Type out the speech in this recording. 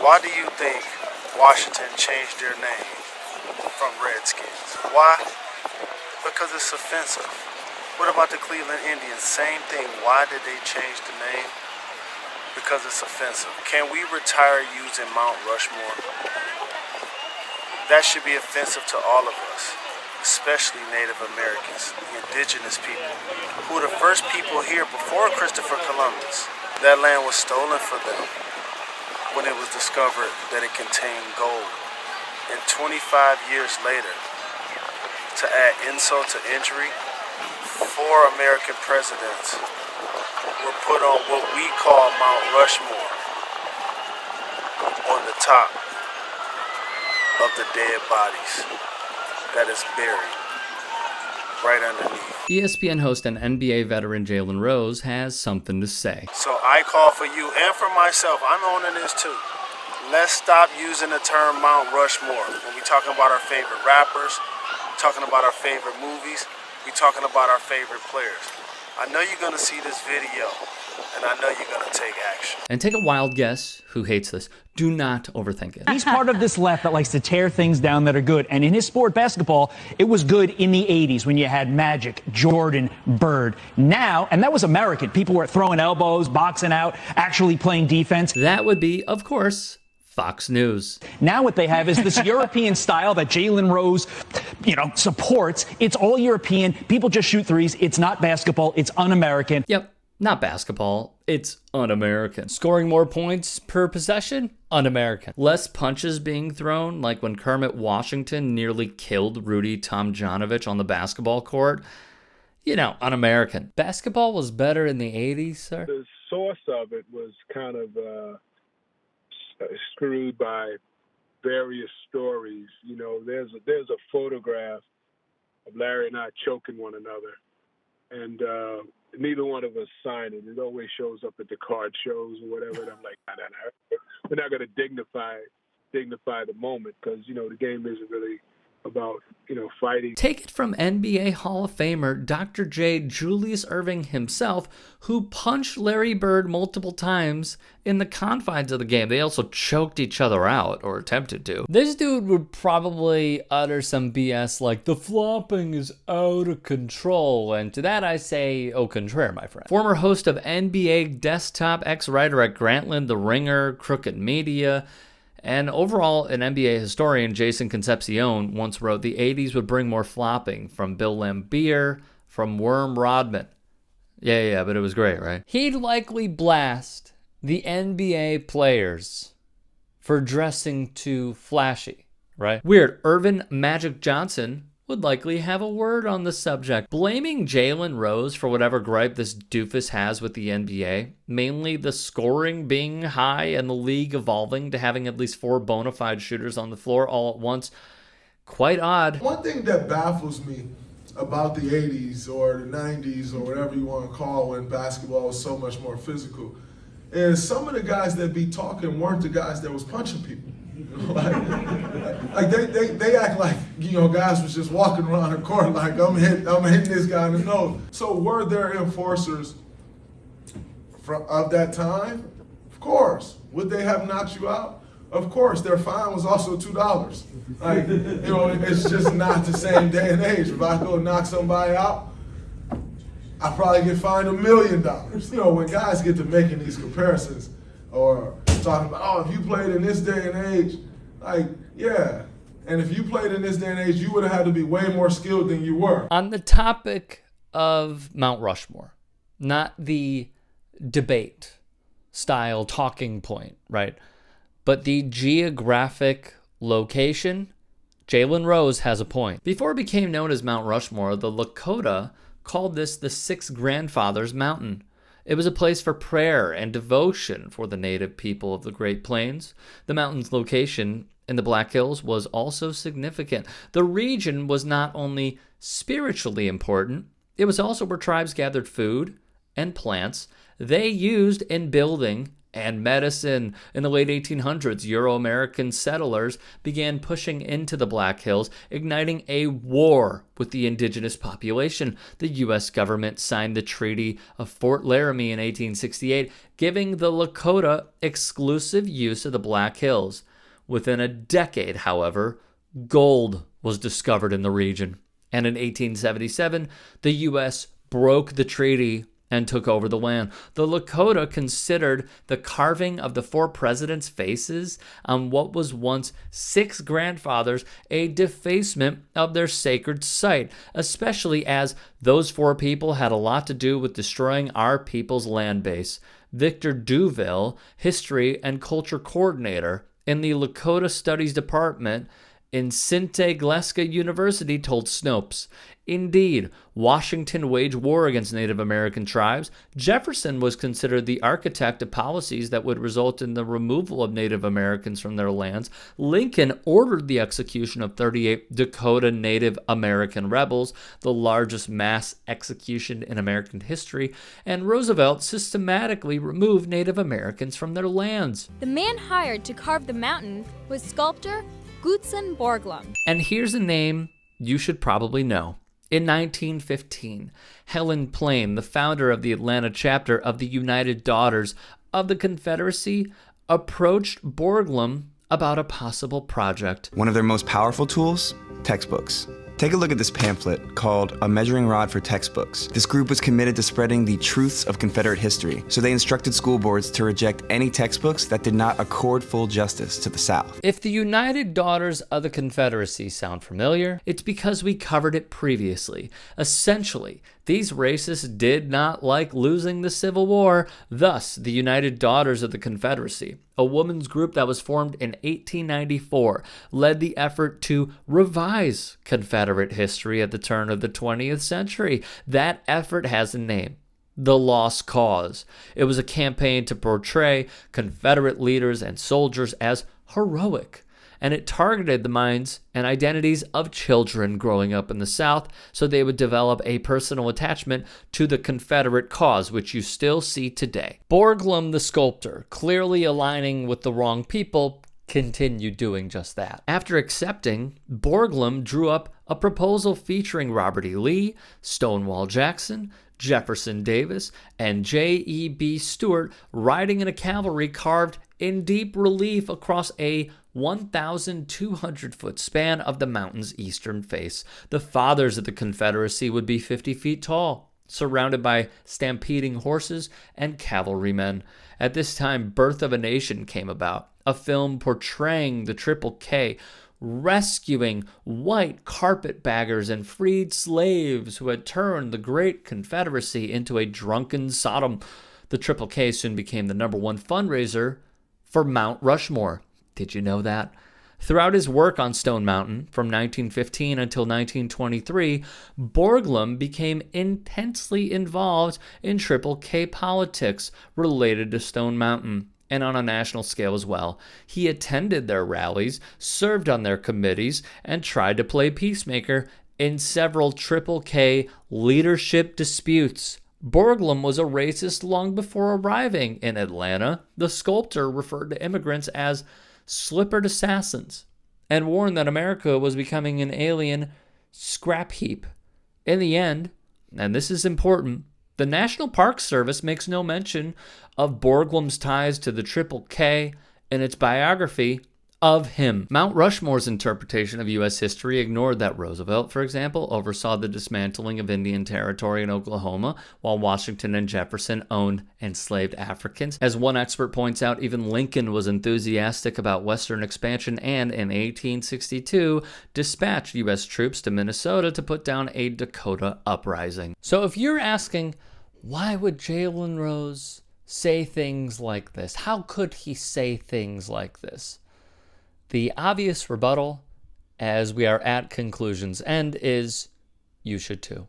Why do you think Washington changed their name from Redskins? Why? Because it's offensive. What about the Cleveland Indians? Same thing. Why did they change the name? Because it's offensive. Can we retire using Mount Rushmore? That should be offensive to all of us, especially Native Americans, the indigenous people, who were the first people here before Christopher Columbus. That land was stolen from them when it was discovered that it contained gold. And 25 years later, to add insult to injury, 4 American presidents were put on what we call Mount Rushmore, on the top of the dead bodies that is buried right underneath. ESPN host and NBA veteran Jalen Rose has something to say. So I call for you and for myself, I'm owning this too. Let's stop using the term Mount Rushmore when we're talking about our favorite rappers, talking about our favorite movies, we're talking about our favorite players. I know you're going to see this video, and I know you're going to take action. And take a wild guess who hates this. Do not overthink it. He's part of this left that likes to tear things down that are good. And in his sport, basketball, it was good in the 80s when you had Magic, Jordan, Bird. Now, and that was American. People were throwing elbows, boxing out, actually playing defense. That would be, of course, Fox News. Now what they have is this European style that Jalen Rose, supports. It's all European. People just shoot threes. It's not basketball. It's un-American. Yep, not basketball. It's un-American. Scoring more points per possession? Un-American. Less punches being thrown, like when Kermit Washington nearly killed Rudy Tomjanovich on the basketball court? Un-American. Basketball was better in the 80s, sir? The source of it was kind of screwed by various stories. There's a photograph of Larry and I choking one another, and neither one of us signed it. It always shows up at the card shows or whatever. And I'm like, nah. We're not going to dignify the moment, because the game isn't really about fighting. Take it from NBA Hall of Famer Dr. J. Julius Erving himself, who punched Larry Bird multiple times in the confines of the game. They also choked each other out, or attempted to. This dude would probably utter some BS like, the flopping is out of control, and to that I say, au contraire, my friend. Former host of NBA Desktop, ex-writer at Grantland, The Ringer, Crooked Media, and overall, an NBA historian, Jason Concepcion, once wrote the 80s would bring more flopping from Bill Laimbeer, from Worm Rodman. Yeah, but it was great, right? He'd likely blast the NBA players for dressing too flashy, right? Weird. Irvin Magic Johnson would likely have a word on the subject, blaming Jalen Rose for whatever gripe this doofus has with the NBA, mainly the scoring being high and the league evolving to having at least 4 bona fide shooters on the floor all at once. Quite odd. One thing that baffles me about the 80s or the 90s or whatever you want to call when basketball was so much more physical is some of the guys that be talking weren't the guys that was punching people. Like they act like guys was just walking around the court like I'm hitting this guy in the nose. So were there enforcers of that time? Of course. Would they have knocked you out? Of course. Their fine was also $2. Like it's just not the same day and age. If I go knock somebody out, I probably get fined $1 million. When guys get to making these comparisons or talking about, if you played in this day and age, yeah. And if you played in this day and age, you would have had to be way more skilled than you were. On the topic of Mount Rushmore, not the debate style talking point, right? But the geographic location, Jalen Rose has a point. Before it became known as Mount Rushmore, the Lakota called this the Six Grandfathers Mountain. It was a place for prayer and devotion for the native people of the Great Plains. The mountain's location in the Black Hills was also significant. The region was not only spiritually important, it was also where tribes gathered food and plants they used in building and medicine. In the late 1800s, Euro-American settlers began pushing into the Black Hills, igniting a war with the indigenous population. The U.S. government signed the Treaty of Fort Laramie in 1868, giving the Lakota exclusive use of the Black Hills. Within a decade, however, gold was discovered in the region, and in 1877, the U.S. broke the treaty and took over the land. The Lakota considered the carving of the 4 presidents' faces on what was once 6 grandfathers a defacement of their sacred site, especially as those 4 people had a lot to do with destroying our people's land base. Victor Duville, history and culture coordinator in the Lakota Studies Department in Sinte Gleska University, told Snopes, "Indeed, Washington waged war against Native American tribes. Jefferson was considered the architect of policies that would result in the removal of Native Americans from their lands. Lincoln ordered the execution of 38 Dakota Native American rebels, the largest mass execution in American history, and Roosevelt systematically removed Native Americans from their lands." The man hired to carve the mountain was sculptor Gutzon Borglum. And here's a name you should probably know. In 1915, Helen Plain, the founder of the Atlanta chapter of the United Daughters of the Confederacy, approached Borglum about a possible project. One of their most powerful tools? Textbooks. Take a look at this pamphlet called A Measuring Rod for Textbooks. This group was committed to spreading the truths of Confederate history, so they instructed school boards to reject any textbooks that did not accord full justice to the South. If the United Daughters of the Confederacy sound familiar, it's because we covered it previously. Essentially, these racists did not like losing the Civil War, thus the United Daughters of the Confederacy, a women's group that was formed in 1894, led the effort to revise Confederate history at the turn of the 20th century. That effort has a name: the Lost Cause. It was a campaign to portray Confederate leaders and soldiers as heroic, and it targeted the minds and identities of children growing up in the South so they would develop a personal attachment to the Confederate cause, which you still see today. Borglum, the sculptor, clearly aligning with the wrong people, continued doing just that. After accepting, Borglum drew up a proposal featuring Robert E. Lee, Stonewall Jackson, Jefferson Davis, and J.E.B. Stuart riding in a cavalry carved in deep relief across a 1,200-foot span of the mountain's eastern face. The fathers of the Confederacy would be 50 feet tall, surrounded by stampeding horses and cavalrymen. At this time, Birth of a Nation came about, a film portraying the Triple K rescuing white carpetbaggers and freed slaves who had turned the great Confederacy into a drunken Sodom. The Triple K soon became the #1 fundraiser for Mount Rushmore. Did you know that? Throughout his work on Stone Mountain, from 1915 until 1923, Borglum became intensely involved in Triple K politics related to Stone Mountain, and on a national scale as well. He attended their rallies, served on their committees, and tried to play peacemaker in several Triple K leadership disputes. Borglum was a racist long before arriving in Atlanta. The sculptor referred to immigrants as slippered assassins and warned that America was becoming an alien scrap heap. In the end, and this is important, the National Park Service makes no mention of Borglum's ties to the Triple K in its biography of him. Mount Rushmore's interpretation of U.S. history ignored that Roosevelt, for example, oversaw the dismantling of Indian Territory in Oklahoma, while Washington and Jefferson owned enslaved Africans. As one expert points out, even Lincoln was enthusiastic about Western expansion and, in 1862, dispatched U.S. troops to Minnesota to put down a Dakota uprising. So if you're asking, why would Jalen Rose say things like this? How could he say things like this? The obvious rebuttal, as we are at conclusion's end, is you should too.